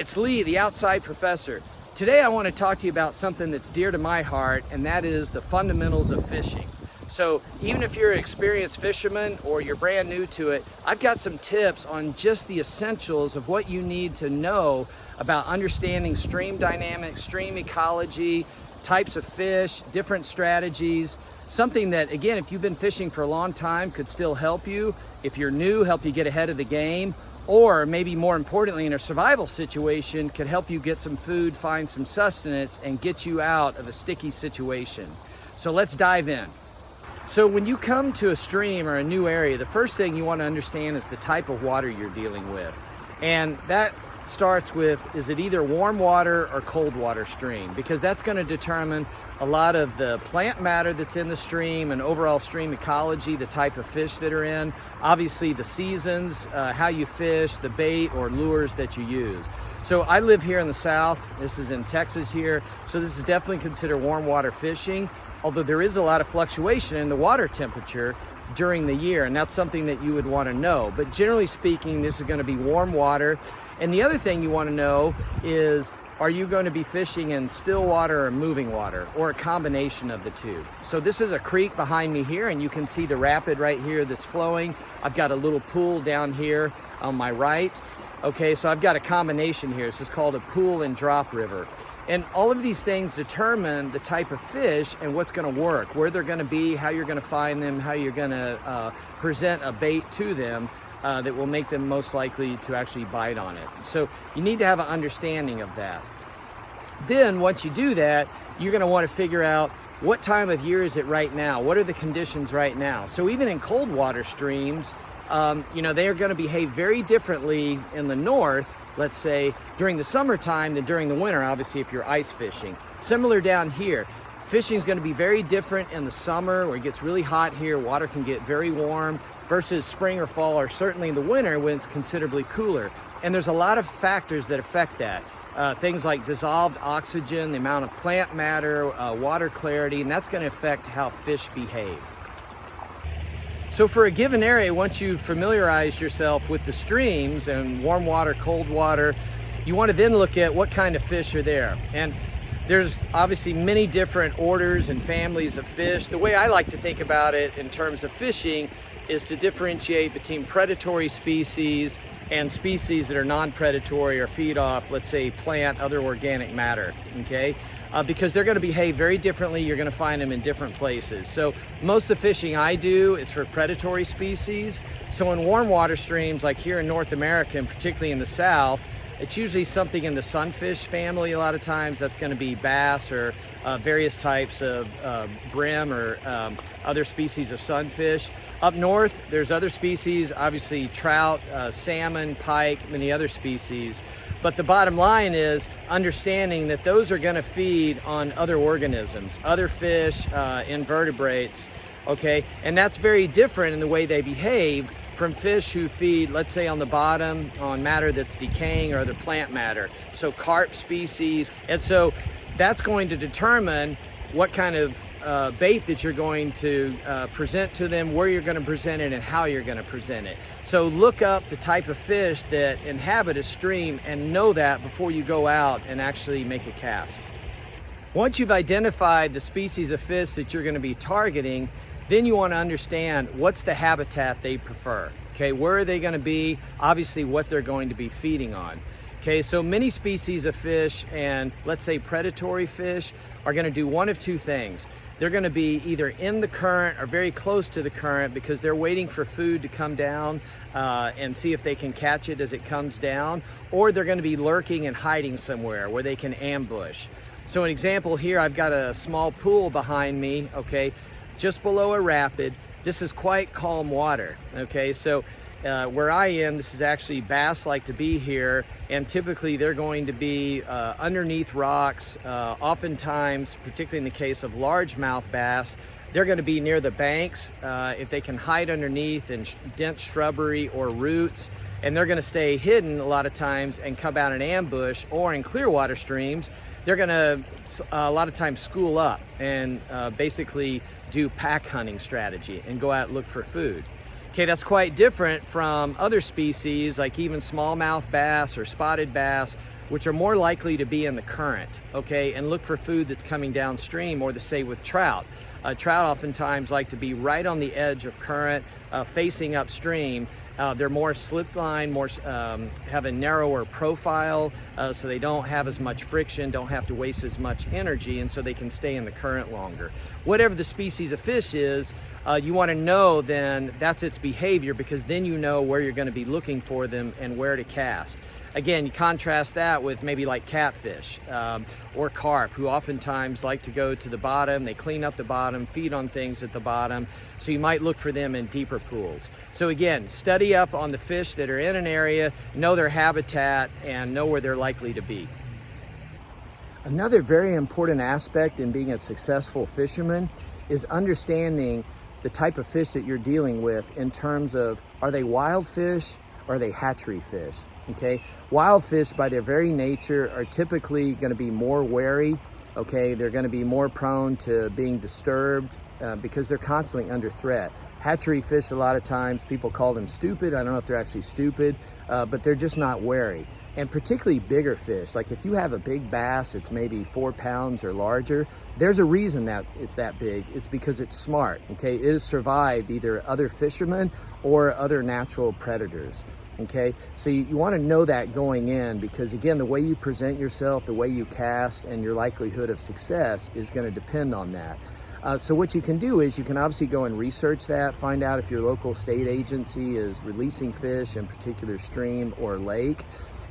it's Lee, the outside professor. Today I want to talk to you about something that's dear to my heart, and that is the fundamentals of fishing. So even if you're an experienced fisherman or you're brand new to it, I've got some tips on just the essentials of what you need to know about understanding stream dynamics, stream ecology, types of fish, different strategies. Something that, again, if you've been fishing for a long time, could still help you. If you're new, help you get ahead of the game. Or maybe more importantly, in a survival situation, could help you get some food, find some sustenance, and get you out of a sticky situation. So let's dive in. So when you come to a stream or a new area, the first thing you want to understand is the type of water you're dealing with. And that starts with, is it either warm water or cold water stream? Because that's going to determine a lot of the plant matter that's in the stream and overall stream ecology, the type of fish that are in, obviously the seasons, how you fish, the bait or lures that you use. So I live here in the South. This is in Texas here. So this is definitely considered warm water fishing, although there is a lot of fluctuation in the water temperature during the year, and that's something that you would want to know. But generally speaking, this is going to be warm water. And the other thing you want to know is, are you going to be fishing in still water or moving water, or a combination of the two? So this is a creek behind me here, and you can see the rapid right here that's flowing. I've got a little pool down here on my right. Okay, so I've got a combination here. This is called a pool and drop river. And all of these things determine the type of fish and what's going to work, where they're going to be, how you're going to find them, how you're going to present a bait to them that will make them most likely to actually bite on it. So you need to have an understanding of that. Then once you do that, you're going to want to figure out what time of year is it right now? What are the conditions right now? So even in cold water streams, they are going to behave very differently in the north, let's say, during the summertime than during the winter, obviously, if you're ice fishing. Similar down here. Fishing is going to be very different in the summer where it gets really hot here, water can get very warm, versus spring or fall, or certainly in the winter when it's considerably cooler. And there's a lot of factors that affect that. Things like dissolved oxygen, the amount of plant matter, water clarity, and that's going to affect how fish behave. So for a given area, once you've familiarized yourself with the streams and warm water, cold water, you want to then look at what kind of fish are there. And there's obviously many different orders and families of fish. The way I like to think about it in terms of fishing is to differentiate between predatory species and species that are non-predatory or feed off, let's say, plant, other organic matter, okay? Because they're going to behave very differently. You're going to find them in different places. So most of the fishing I do is for predatory species. So in warm water streams, like here in North America, and particularly in the South, it's usually something in the sunfish family. A lot of times that's going to be bass or various types of brim or other species of sunfish. Up north, there's other species, obviously trout, salmon, pike, many other species. But the bottom line is understanding that those are going to feed on other organisms, other fish, invertebrates, okay? And that's very different in the way they behave from fish who feed, let's say, on the bottom on matter that's decaying or other plant matter. So carp species. And so that's going to determine what kind of bait that you're going to present to them, where you're going to present it, and how you're going to present it. So look up the type of fish that inhabit a stream and know that before you go out and actually make a cast. Once you've identified the species of fish that you're going to be targeting, then you want to understand what's the habitat they prefer. Okay, where are they going to be? Obviously, what they're going to be feeding on. Okay, so many species of fish, and let's say predatory fish, are going to do one of two things. They're going to be either in the current or very close to the current because they're waiting for food to come down and see if they can catch it as it comes down, or they're going to be lurking and hiding somewhere where they can ambush. So an example here, I've got a small pool behind me, okay, just below a rapid. This is quite calm water, okay? So where I am, this is actually bass like to be here, and typically they're going to be underneath rocks. Oftentimes, particularly in the case of largemouth bass, they're going to be near the banks if they can hide underneath in dense shrubbery or roots, and they're going to stay hidden a lot of times and come out and ambush. Or in clear water streams, they're going to a lot of times school up and basically do pack hunting strategy and go out and look for food. Okay, that's quite different from other species like even smallmouth bass or spotted bass, which are more likely to be in the current, okay, and look for food that's coming downstream, or the same with trout. Trout oftentimes like to be right on the edge of current, facing upstream. They're more slipline, have a narrower profile, so they don't have as much friction, don't have to waste as much energy, and so they can stay in the current longer. Whatever the species of fish is, you want to know then that's its behavior, because then you know where you're going to be looking for them and where to cast. Again, you contrast that with maybe like catfish or carp, who oftentimes like to go to the bottom. They clean up the bottom, feed on things at the bottom, so you might look for them in deeper pools. So again, study up on the fish that are in an area, know their habitat, and know where they're likely to be. Another very important aspect in being a successful fisherman is understanding the type of fish that you're dealing with in terms of, are they wild fish or are they hatchery fish? Okay, wild fish by their very nature are typically going to be more wary. Okay, they're going to be more prone to being disturbed because they're constantly under threat. Hatchery fish, a lot of times people call them stupid. I don't know if they're actually stupid, but they're just not wary. And particularly bigger fish, like if you have a big bass, it's maybe 4 pounds or larger, there's a reason that it's that big. It's because it's smart. Okay, it has survived either other fishermen or other natural predators. Okay, so you want to know that going in, because again, the way you present yourself, the way you cast, and your likelihood of success is going to depend on that. So what you can do is you can obviously go and research that, find out if your local state agency is releasing fish in a particular stream or lake.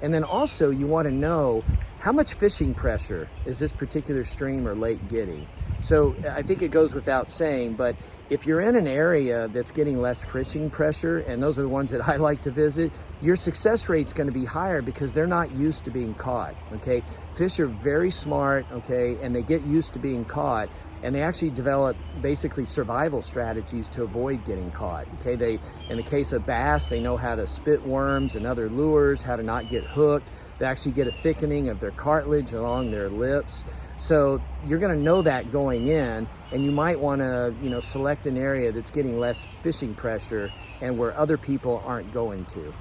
And then also you want to know how much fishing pressure is this particular stream or lake getting. So I think it goes without saying, but if you're in an area that's getting less fishing pressure, and those are the ones that I like to visit, your success rate's going to be higher because they're not used to being caught. Okay, fish are very smart, okay, and they get used to being caught, and they actually develop basically survival strategies to avoid getting caught. Okay, in the case of bass, they know how to spit worms and other lures, how to not get hooked. They actually get a thickening of their cartilage along their lips. So you're going to know that going in, and you might want to, select an area that's getting less fishing pressure and where other people aren't going to.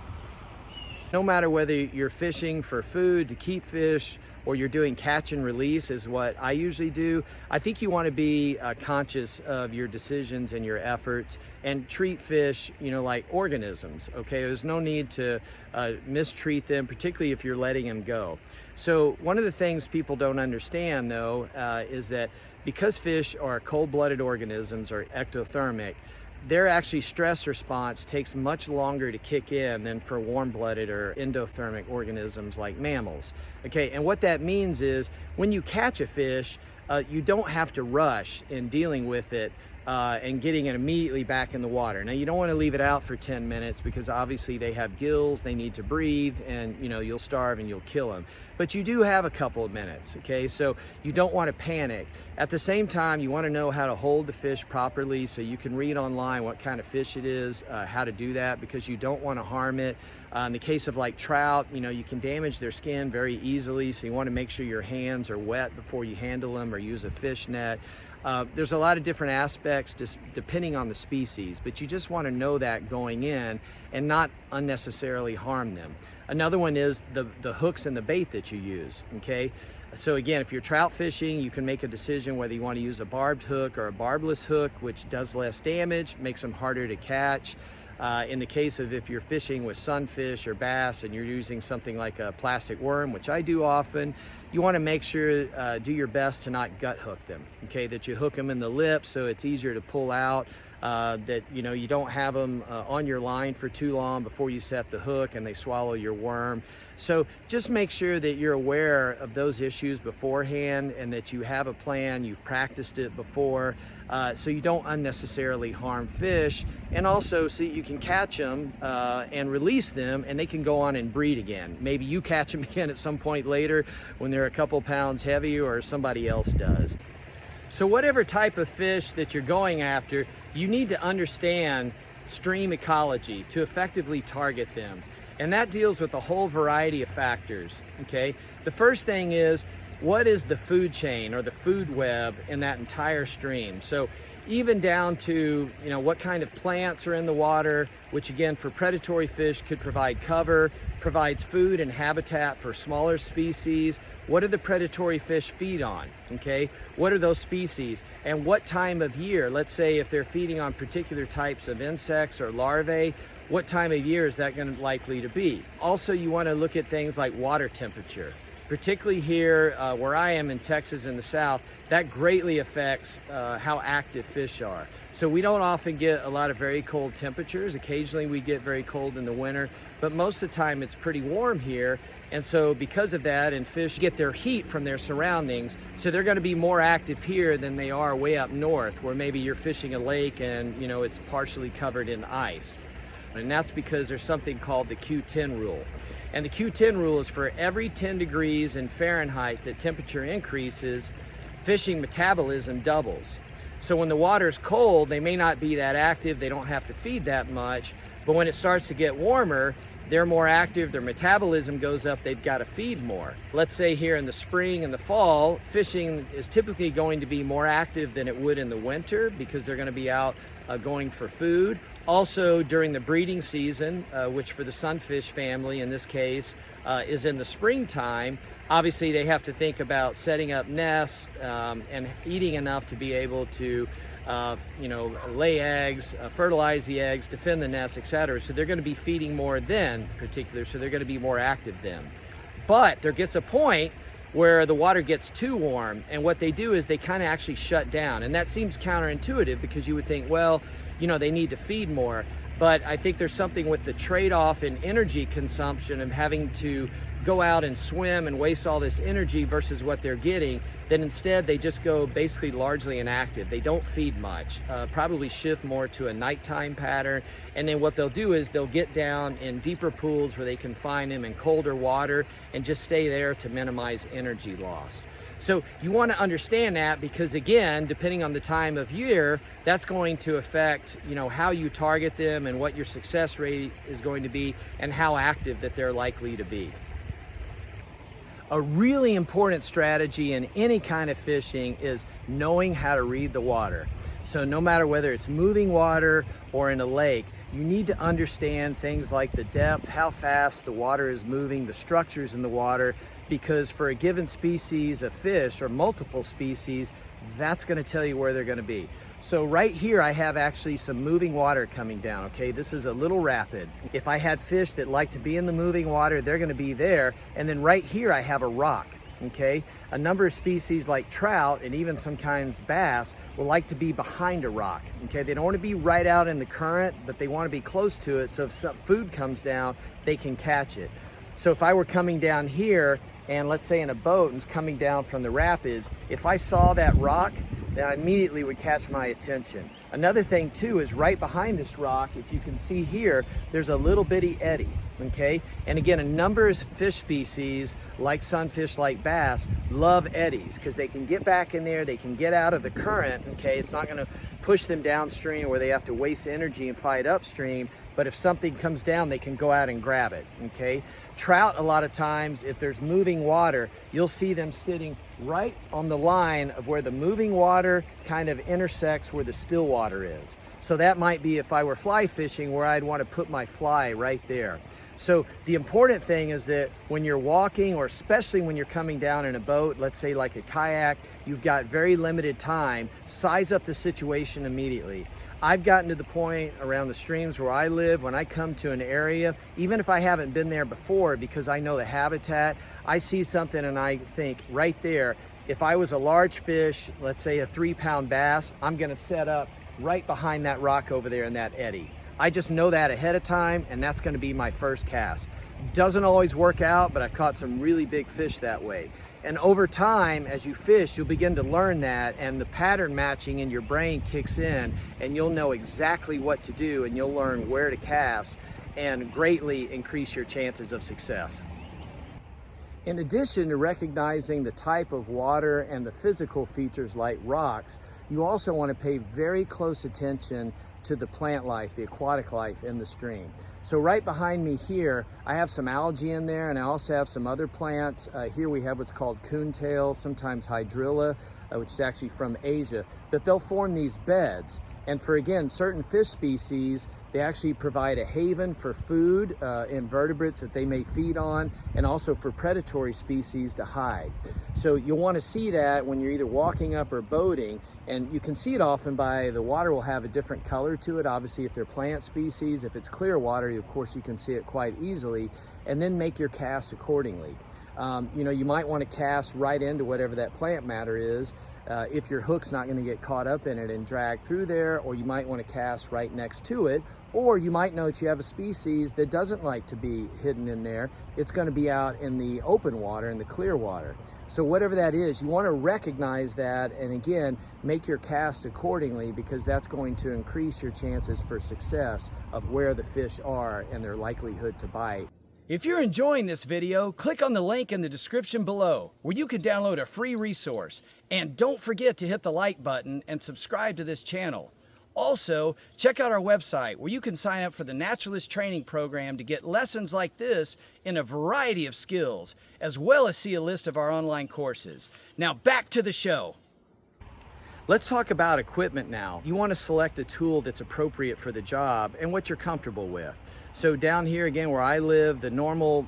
No matter whether you're fishing for food, to keep fish, or you're doing catch and release is what I usually do, I think you want to be conscious of your decisions and your efforts and treat fish, like organisms, okay? There's no need to mistreat them, particularly if you're letting them go. So one of the things people don't understand, though, is that because fish are cold-blooded organisms or ectothermic, their actually stress response takes much longer to kick in than for warm-blooded or endothermic organisms like mammals. Okay, and what that means is when you catch a fish, you don't have to rush in dealing with it and getting it immediately back in the water. Now, you don't want to leave it out for 10 minutes because obviously they have gills, they need to breathe, and you'll starve and you'll kill them. But you do have a couple of minutes, okay? So you don't want to panic. At the same time, you want to know how to hold the fish properly, so you can read online what kind of fish it is, how to do that, because you don't want to harm it. In the case of like trout, you can damage their skin very easily, so you want to make sure your hands are wet before you handle them or use a fish net. There's a lot of different aspects just depending on the species, but you just want to know that going in and not unnecessarily harm them. Another one is the hooks and the bait that you use, okay? So again, if you're trout fishing, you can make a decision whether you want to use a barbed hook or a barbless hook, which does less damage, makes them harder to catch. In the case of if you're fishing with sunfish or bass and you're using something like a plastic worm, which I do often, you want to make sure, do your best to not gut hook them, okay? That you hook them in the lip so it's easier to pull out, that you don't have them on your line for too long before you set the hook and they swallow your worm. So just make sure that you're aware of those issues beforehand and that you have a plan, you've practiced it before, so you don't unnecessarily harm fish, and also so you can catch them and release them and they can go on and breed again. Maybe you catch them again at some point later when they're a couple pounds heavy, or somebody else does. So whatever type of fish that you're going after, you need to understand stream ecology to effectively target them. And that deals with a whole variety of factors, okay? The first thing is, what is the food chain or the food web in that entire stream? So even down to, what kind of plants are in the water, which again for predatory fish could provide cover, provides food and habitat for smaller species. What do the predatory fish feed on? Okay, what are those species? And what time of year? Let's say if they're feeding on particular types of insects or larvae, what time of year is that going to likely to be? Also, you want to look at things like water temperature. Particularly here where I am in Texas in the south, that greatly affects how active fish are. So we don't often get a lot of very cold temperatures. Occasionally we get very cold in the winter, but most of the time it's pretty warm here. And so because of that, and fish get their heat from their surroundings, so they're going to be more active here than they are way up north, where maybe you're fishing a lake and it's partially covered in ice. And that's because there's something called the Q10 rule. And the Q10 rule is for every 10 degrees in Fahrenheit that temperature increases, fishing metabolism doubles. So when the water's cold, they may not be that active, they don't have to feed that much, but when it starts to get warmer, they're more active, their metabolism goes up, they've got to feed more. Let's say here in the spring and the fall, fishing is typically going to be more active than it would in the winter because they're going to be out going for food. Also during the breeding season, which for the sunfish family in this case is in the springtime, obviously they have to think about setting up nests and eating enough to be able to lay eggs, fertilize the eggs, defend the nests, etc. So they're going to be feeding more then, particular, so they're going to be more active then. But there gets a point where the water gets too warm, and what they do is they kind of actually shut down. And that seems counterintuitive because you would think, well, they need to feed more. But I think there's something with the trade-off in energy consumption of having to go out and swim and waste all this energy versus what they're getting, then instead they just go basically largely inactive. They don't feed much, probably shift more to a nighttime pattern. And then what they'll do is they'll get down in deeper pools where they can find them in colder water and just stay there to minimize energy loss. So you want to understand that because again, depending on the time of year, that's going to affect, how you target them and what your success rate is going to be and how active that they're likely to be. A really important strategy in any kind of fishing is knowing how to read the water. So no matter whether it's moving water or in a lake, you need to understand things like the depth, how fast the water is moving, the structures in the water, because for a given species of fish or multiple species, that's going to tell you where they're going to be. So right here I have actually some moving water coming down, okay? This is a little rapid. If I had fish that like to be in the moving water, they're going to be there. And then right here I have a rock, okay? A number of species like trout and even sometimes bass will like to be behind a rock, okay? They don't want to be right out in the current, but they want to be close to it so if some food comes down, they can catch it. So if I were coming down here and let's say in a boat and coming down from the rapids, if I saw that rock, that immediately would catch my attention. Another thing too is right behind this rock, if you can see here, there's a little bitty eddy, okay? And again, a number of fish species, like sunfish, like bass, love eddies because they can get back in there, they can get out of the current, okay? It's not gonna push them downstream where they have to waste energy and fight upstream, but if something comes down, they can go out and grab it, okay? Trout, a lot of times, if there's moving water, you'll see them sitting right on the line of where the moving water kind of intersects where the still water is. So that might be if I were fly fishing where I'd want to put my fly right there. So the important thing is that when you're walking, or especially when you're coming down in a boat, let's say like a kayak, you've got very limited time, size up the situation immediately. I've gotten to the point around the streams where I live, when I come to an area, even if I haven't been there before because I know the habitat, I see something and I think right there, if I was a large fish, let's say a 3-pound bass, I'm gonna set up right behind that rock over there in that eddy. I just know that ahead of time and that's gonna be my first cast. Doesn't always work out, but I've caught some really big fish that way. And over time, as you fish, you'll begin to learn that, and the pattern matching in your brain kicks in, and you'll know exactly what to do, and you'll learn where to cast, and greatly increase your chances of success. In addition to recognizing the type of water and the physical features like rocks, you also want to pay very close attention to the plant life, the aquatic life in the stream. So right behind me here, I have some algae in there, and I also have some other plants. Here we have what's called coontail, sometimes hydrilla, which is actually from Asia, but they'll form these beds. And for, again, certain fish species, they actually provide a haven for food, invertebrates that they may feed on, and also for predatory species to hide. So you'll want to see that when you're either walking up or boating, and you can see it often by the water will have a different color to it. Obviously, if they're plant species, if it's clear water, of course, you can see it quite easily, and then make your cast accordingly. You might want to cast right into whatever that plant matter is, if your hook's not going to get caught up in it and drag through there, or you might want to cast right next to it, or you might know that you have a species that doesn't like to be hidden in there. It's going to be out in the open water, in the clear water. So whatever that is, you want to recognize that, and again, make your cast accordingly, because that's going to increase your chances for success of where the fish are and their likelihood to bite. If you're enjoying this video, click on the link in the description below where you can download a free resource. And don't forget to hit the like button and subscribe to this channel. Also, check out our website where you can sign up for the Naturalist Training Program to get lessons like this in a variety of skills, as well as see a list of our online courses. Now back to the show. Let's talk about equipment now. You want to select a tool that's appropriate for the job and what you're comfortable with. So down here, again, where I live, the normal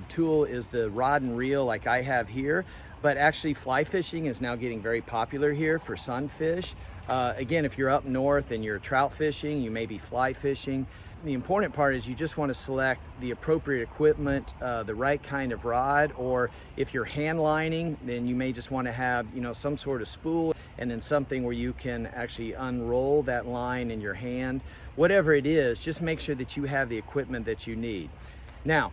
tool is the rod and reel like I have here, but actually fly fishing is now getting very popular here for sunfish. Again, if you're up north and you're trout fishing, you may be fly fishing. The important part is you just want to select the appropriate equipment, the right kind of rod, or if you're hand lining, then you may just want to have, some sort of spool and then something where you can actually unroll that line in your hand. Whatever it is, just make sure that you have the equipment that you need. Now,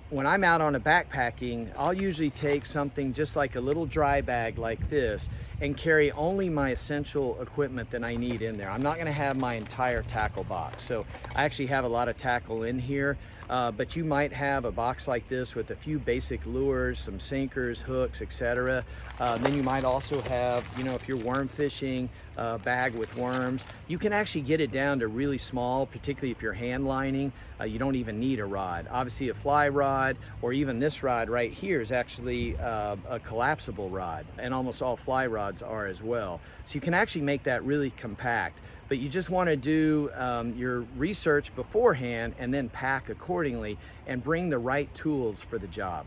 when I'm out on a backpacking, I'll usually take something just like a little dry bag like this and carry only my essential equipment that I need in there. I'm not gonna have my entire tackle box. So I actually have a lot of tackle in here, but you might have a box like this with a few basic lures, some sinkers, hooks, etc. Then you might also have, if you're worm fishing, a bag with worms. You can actually get it down to really small, particularly if you're hand lining. You don't even need a rod. Obviously a fly rod, or even this rod right here, is actually a collapsible rod, and almost all fly rods are as well. So you can actually make that really compact, but you just want to do your research beforehand and then pack accordingly and bring the right tools for the job.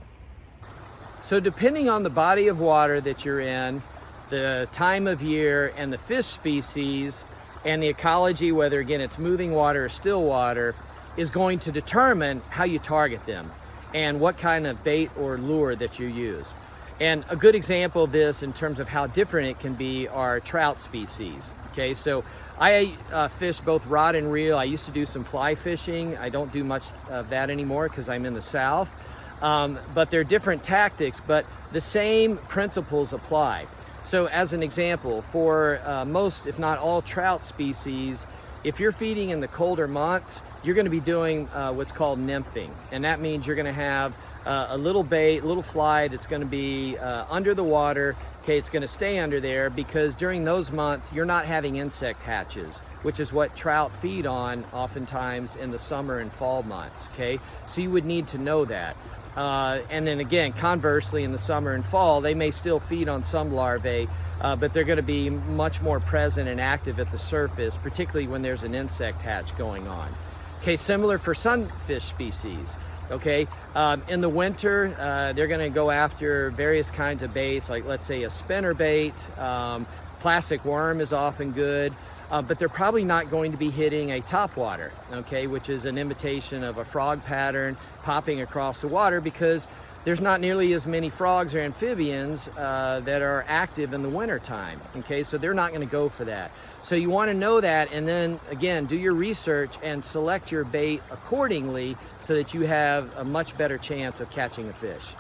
So depending on the body of water that you're in, the time of year, and the fish species, and the ecology, whether again it's moving water or still water, is going to determine how you target them and what kind of bait or lure that you use. And a good example of this in terms of how different it can be are trout species. Okay, so I fish both rod and reel. I used to do some fly fishing. I don't do much of that anymore because I'm in the South. But they're different tactics, but the same principles apply. So as an example, for most, if not all trout species, if you're feeding in the colder months, you're going to be doing what's called nymphing. And that means you're going to have a little bait, a little fly that's going to be under the water. Okay, it's going to stay under there because during those months, you're not having insect hatches, which is what trout feed on oftentimes in the summer and fall months. Okay, so you would need to know that. And then again, conversely, in the summer and fall, they may still feed on some larvae, but they're going to be much more present and active at the surface, particularly when there's an insect hatch going on. Okay, similar for sunfish species. Okay, in the winter, they're going to go after various kinds of baits, like let's say a spinner bait. Plastic worm is often good. But they're probably not going to be hitting a topwater, okay, which is an imitation of a frog pattern popping across the water, because there's not nearly as many frogs or amphibians that are active in the winter time. Okay, so they're not going to go for that. So you want to know that, and then again, do your research and select your bait accordingly so that you have a much better chance of catching a fish.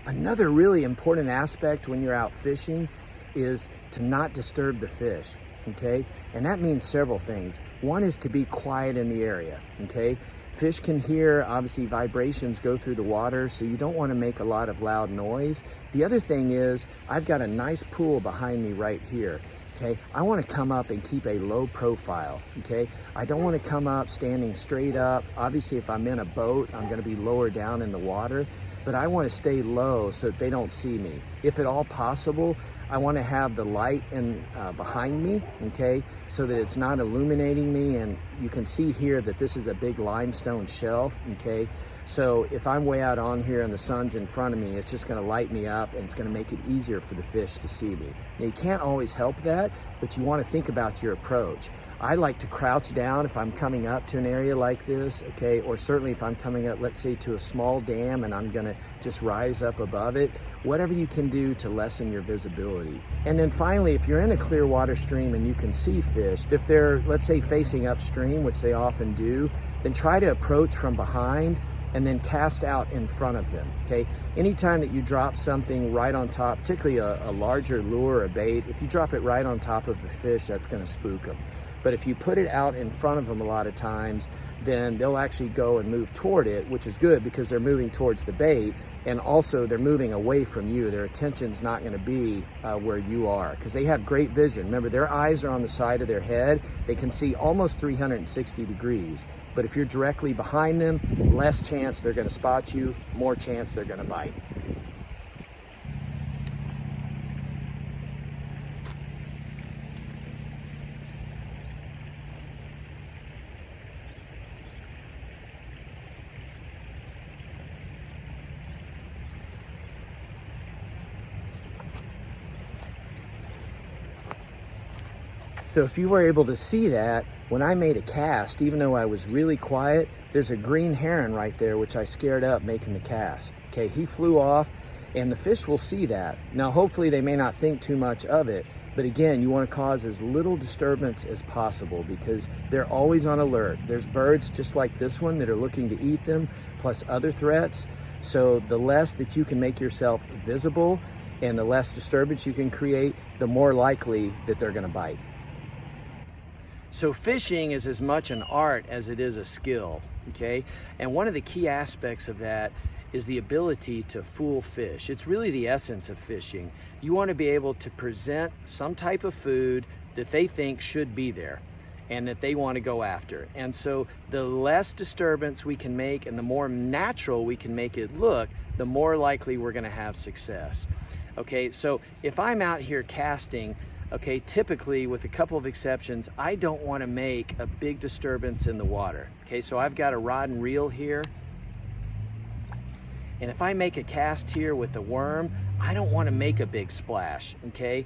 Another really important aspect when you're out fishing is to not disturb the fish, okay? And that means several things. One is to be quiet in the area, okay? Fish can hear, obviously, vibrations go through the water, so you don't want to make a lot of loud noise. The other thing is, I've got a nice pool behind me right here. okay, I want to come up and keep a low profile, okay? I don't want to come up standing straight up. Obviously, if I'm in a boat, I'm going to be lower down in the water, but I want to stay low so that they don't see me. If at all possible, I want to have the light behind me, okay, so that it's not illuminating me. And you can see here that this is a big limestone shelf, okay? So if I'm way out on here and the sun's in front of me, it's just going to light me up and it's going to make it easier for the fish to see me. Now, you can't always help that, but you want to think about your approach. I like to crouch down if I'm coming up to an area like this, okay, or certainly if I'm coming up, let's say, to a small dam and I'm going to just rise up above it. Whatever you can do to lessen your visibility. And then finally, if you're in a clear water stream and you can see fish, if they're, let's say, facing upstream, which they often do, then try to approach from behind and then cast out in front of them, okay? Anytime that you drop something right on top, particularly a larger lure or a bait, if you drop it right on top of the fish, that's gonna spook them. But if you put it out in front of them a lot of times, then they'll actually go and move toward it, which is good because they're moving towards the bait, and also they're moving away from you. Their attention's not gonna be where you are, because they have great vision. Remember, their eyes are on the side of their head. They can see almost 360 degrees. But if you're directly behind them, less chance they're gonna spot you, more chance they're gonna bite. So if you were able to see that, when I made a cast, even though I was really quiet, there's a green heron right there, which I scared up making the cast. Okay, he flew off, and the fish will see that. Now, hopefully they may not think too much of it, but again, you want to cause as little disturbance as possible because they're always on alert. There's birds just like this one that are looking to eat them, plus other threats. So the less that you can make yourself visible and the less disturbance you can create, the more likely that they're going to bite. So fishing is as much an art as it is a skill, okay? And one of the key aspects of that is the ability to fool fish. It's really the essence of fishing. You want to be able to present some type of food that they think should be there and that they want to go after. And so the less disturbance we can make and the more natural we can make it look, the more likely we're going to have success. Okay, so if I'm out here casting, okay, typically, with a couple of exceptions, I don't want to make a big disturbance in the water. Okay, so I've got a rod and reel here. And if I make a cast here with the worm, I don't want to make a big splash, okay?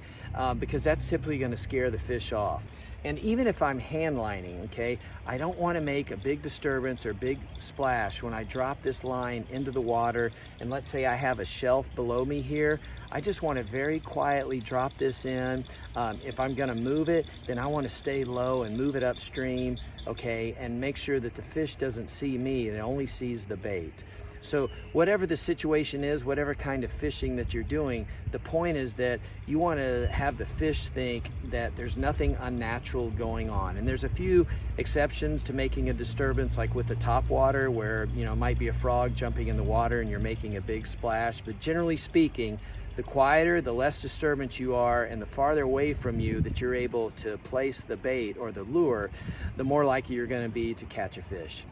Because that's typically going to scare the fish off. And even if I'm hand lining, okay, I don't want to make a big disturbance or big splash when I drop this line into the water. And let's say I have a shelf below me here. I just want to very quietly drop this in. If I'm going to move it, then I want to stay low and move it upstream, okay, and make sure that the fish doesn't see me and it only sees the bait. So whatever the situation is, whatever kind of fishing that you're doing, the point is that you want to have the fish think that there's nothing unnatural going on. And there's a few exceptions to making a disturbance, like with the top water where, you know, it might be a frog jumping in the water and you're making a big splash. But generally speaking, the quieter, the less disturbance you are, and the farther away from you that you're able to place the bait or the lure, the more likely you're going to be to catch a fish.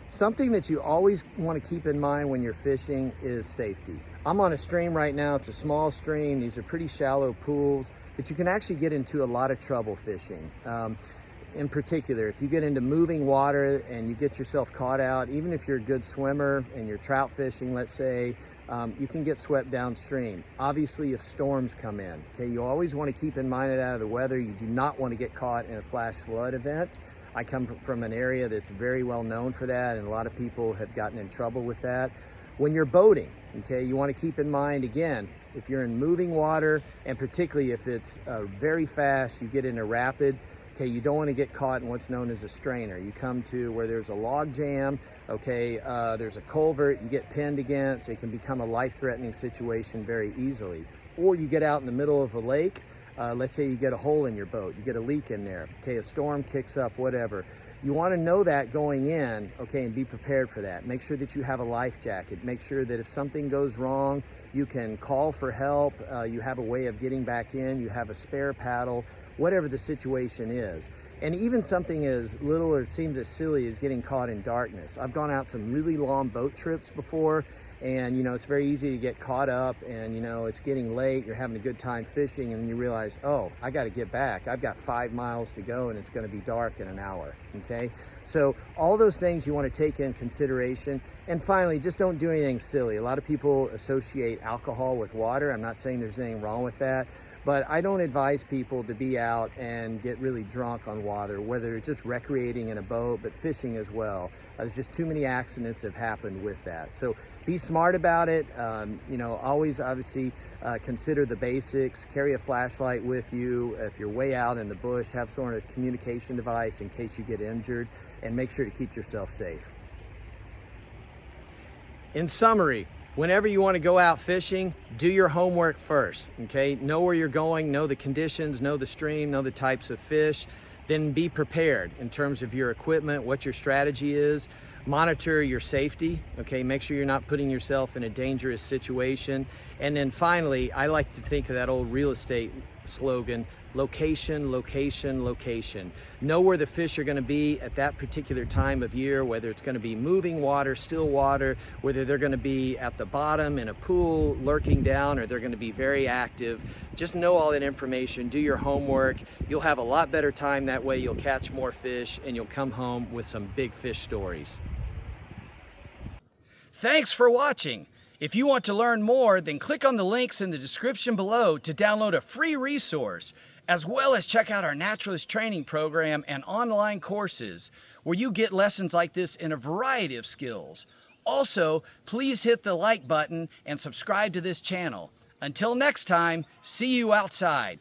Something that you always want to keep in mind when you're fishing is safety. I'm on a stream right now. It's a small stream. These are pretty shallow pools, but you can actually get into a lot of trouble fishing. In particular, if you get into moving water and you get yourself caught out, even if you're a good swimmer and you're trout fishing, let's say, you can get swept downstream. Obviously, if storms come in, okay, you always want to keep in mind it out of the weather. You do not want to get caught in a flash flood event. I come from an area that's very well known for that, and a lot of people have gotten in trouble with that. When you're boating, okay, you want to keep in mind, again, if you're in moving water, and particularly if it's very fast, you get in a rapid, okay, you don't want to get caught in what's known as a strainer. You come to where there's a log jam, okay, there's a culvert, you get pinned against, it can become a life-threatening situation very easily. Or you get out in the middle of a lake, let's say you get a hole in your boat, you get a leak in there, okay, a storm kicks up, whatever. You want to know that going in, okay, and be prepared for that. Make sure that you have a life jacket. Make sure that if something goes wrong, You can call for help. You have a way of getting back in. You have a spare paddle, whatever the situation is. And even something as little or seems as silly as getting caught in darkness. I've gone out some really long boat trips before, and it's very easy to get caught up, and it's getting late, you're having a good time fishing, and then you realize, oh, I got to get back. I've got 5 miles to go and it's going to be dark in an hour. Okay, so all those things you want to take in consideration. And finally, just don't do anything silly. A lot of people associate alcohol with water. I'm not saying there's anything wrong with that, but I don't advise people to be out and get really drunk on water, whether it's just recreating in a boat, but fishing as well. There's just too many accidents have happened with that. So be smart about it. Always obviously consider the basics. Carry a flashlight with you. If you're way out in the bush, have some sort of communication device in case you get injured, and make sure to keep yourself safe. In summary, whenever you want to go out fishing, do your homework first, okay? Know where you're going, know the conditions, know the stream, know the types of fish. Then be prepared in terms of your equipment, what your strategy is. Monitor your safety, okay? Make sure you're not putting yourself in a dangerous situation. And then finally, I like to think of that old real estate slogan, location, location, location. Know where the fish are going to be at that particular time of year, whether it's going to be moving water, still water, whether they're going to be at the bottom in a pool lurking down, or they're going to be very active. Just know all that information, do your homework. You'll have a lot better time that way. You'll catch more fish and you'll come home with some big fish stories. Thanks for watching. If you want to learn more, then click on the links in the description below to download a free resource, as well as check out our naturalist training program and online courses where you get lessons like this in a variety of skills. Also, please hit the like button and subscribe to this channel. Until next time, see you outside.